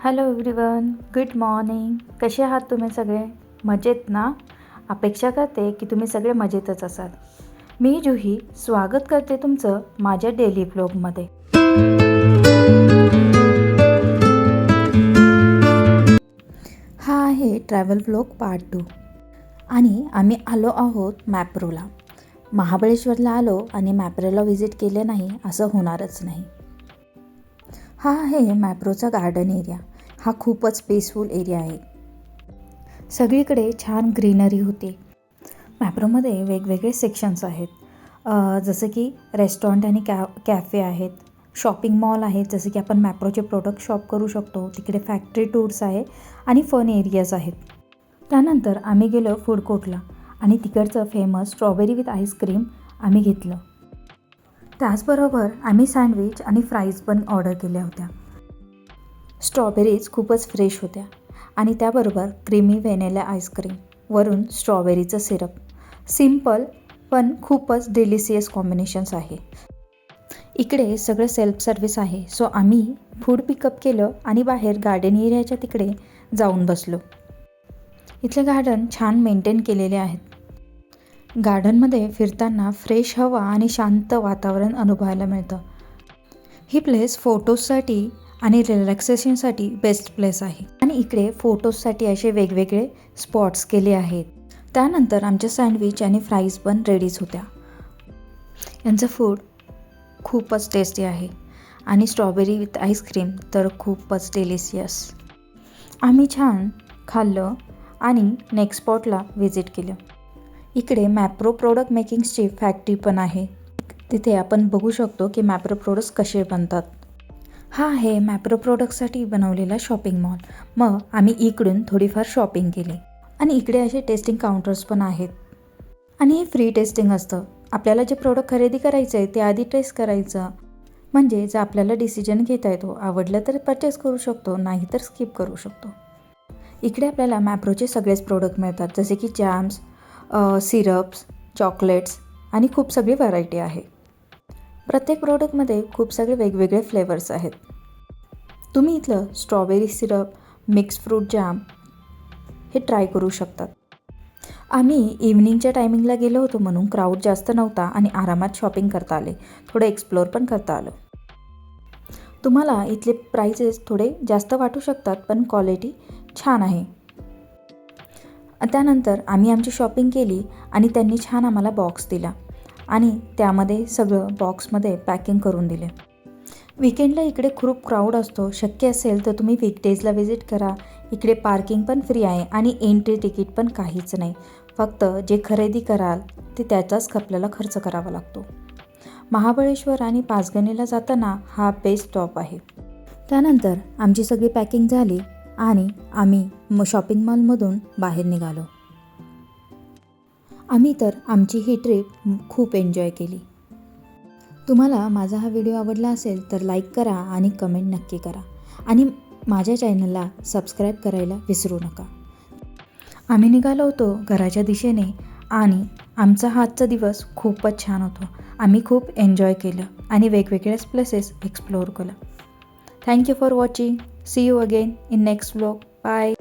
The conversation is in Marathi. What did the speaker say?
Hello everyone, good morning. कसे आहात तुम्ही सगळे? मजेत ना? अपेक्षा करते की तुम्ही सगळे मजेतच असाल. मी जुही स्वागत करते तुमचं माझ्या डेली व्लॉगमध्ये. हा आहे ट्रॅव्हल व्लॉग पार्ट 2 आणि आम्ही आलो आहोत मॅप्रोला. महाबळेश्वरला आलो आणि मॅप्रोला व्हिजिट केले नाही असं होणारच नाही. हा आहे मॅप्रोचा गार्डन एरिया. हा खूपच पीसफुल एरिया आहे. सगळीकडे छान ग्रीनरी होते. मॅप्रोमध्ये वेगवेगळे सेक्शन्स आहेत, जसं की रेस्टॉरंट आणि कॅफे आहेत, शॉपिंग मॉल आहेत, जसं की आपण मॅप्रोचे प्रोडक्ट शॉप करू शकतो. तिकडे फॅक्टरी टूर्स आहे आणि फन एरियाज आहेत. त्यानंतर आम्ही गेलो फूड कोर्टला आणि तिकडचं फेमस स्ट्रॉबेरी विथ आईस्क्रीम आम्ही घेतलं. त्याचबरोबर आम्ही सँडविच आणि फ्राईज पण ऑर्डर केल्या होत्या. स्ट्रॉबेरीज खूपच फ्रेश होत्या आणि त्याबरोबर क्रीमी व्हॅनिला आईस्क्रीम, वरून स्ट्रॉबेरीचं सिरप. सिम्पल पण खूपच डिलिशियस कॉम्बिनेशन्स आहे. इकडे सगळं सेल्फ सर्व्हिस आहे, सो आम्ही फूड पिकअप केलं आणि बाहेर गार्डन एरियाच्या तिकडे जाऊन बसलो. इथले गार्डन छान मेंटेन केलेले आहेत. गार्डनमध्ये फिरताना फ्रेश हवा आणि शांत वातावरण अनुभवायला मिळतं. ही प्लेस फोटोजसाठी आणि रिलॅक्सेशनसाठी बेस्ट प्लेस आहे आणि इकडे फोटोजसाठी असे वेगवेगळे स्पॉट्स केले आहेत. त्यानंतर आमच्या सँडविच आणि फ्राईज पण रेडीच होत्या. यांचं फूड खूपच टेस्टी आहे आणि स्ट्रॉबेरी विथ आईस्क्रीम तर खूपच डिलिशियस. आम्ही छान खाल्लं आणि नेक्स्ट स्पॉटला व्हिजिट केलं. इकडे मॅप्रो प्रोडक्ट मेकिंगची फॅक्टरी पण आहे. तिथे आपण बघू शकतो की मॅप्रो प्रोडक्ट्स कसे बनतात. हा आहे मॅप्रो प्रोडक्टसाठी बनवलेला शॉपिंग मॉल. मग आम्ही इकडून थोडीफार शॉपिंग केली आणि इकडे असे टेस्टिंग काउंटर्स पण आहेत आणि हे फ्री टेस्टिंग असतं. आपल्याला जे प्रोडक्ट खरेदी करायचं आहे ते आधी टेस्ट करायचं, म्हणजे जर आपल्याला डिसिजन घेता येतो, आवडलं तर परचेस करू शकतो, नाही तर स्किप करू शकतो. इकडे आपल्याला मॅप्रोचे सगळेच प्रोडक्ट मिळतात, जसे की जॅम्स, सिरप्स, चॉकलेट्स आणि खूप सगळी व्हरायटी आहे. प्रत्येक प्रोडक्टमध्ये खूप सगळे वेगवेगळे फ्लेवर्स आहेत. तुम्ही इथलं strawberry syrup, mix fruit jam हे ट्राय करू शकतात. आम्ही इव्हनिंगच्या टायमिंगला गेलो होतो म्हणून क्राऊड जास्त नव्हता आणि आरामात शॉपिंग करता आले, थोडं एक्सप्लोअर पण करता आलं. तुम्हाला इथले प्राइसेस थोडे जास्त वाटू शकतात, पण क्वालिटी छान आहे. त्यानंतर आम्ही आमची शॉपिंग केली आणि त्यांनी छान आम्हाला बॉक्स दिला आणि त्यामध्ये सगळं बॉक्समध्ये पॅकिंग करून दिले. विकेंडला इकडे खूप क्राऊड असतो. शक्य असेल तर तुम्ही वीकडेजला व्हिजिट करा. इकडे पार्किंग पण फ्री आहे आणि एंट्री तिकीट पण काहीच नाही. फक्त जे खरेदी कराल ते त्याचाच आपल्याला खर्च करावा लागतो. महाबळेश्वर आणि पाचगणीला जाताना हा बेस्ट स्टॉप आहे. त्यानंतर आमची सगळी पॅकिंग झाली आणि आम्ही शॉपिंग मॉलमधून बाहेर निघालो. आम्ही तर आमची ही ट्रिप खूप एन्जॉय केली. तुम्हाला माझा हा व्हिडिओ आवडला असेल तर लाईक करा आणि कमेंट नक्की करा आणि माझ्या चॅनलला सबस्क्राईब करायला विसरू नका. आम्ही निघालो होतो घराच्या दिशेने आणि आमचा आजचा दिवस खूपच छान होता. आम्ही खूप एन्जॉय केलं आणि वेगवेगळ्या प्लेसेस एक्सप्लोअर केलं. Thank you for watching. See you again in next vlog. Bye.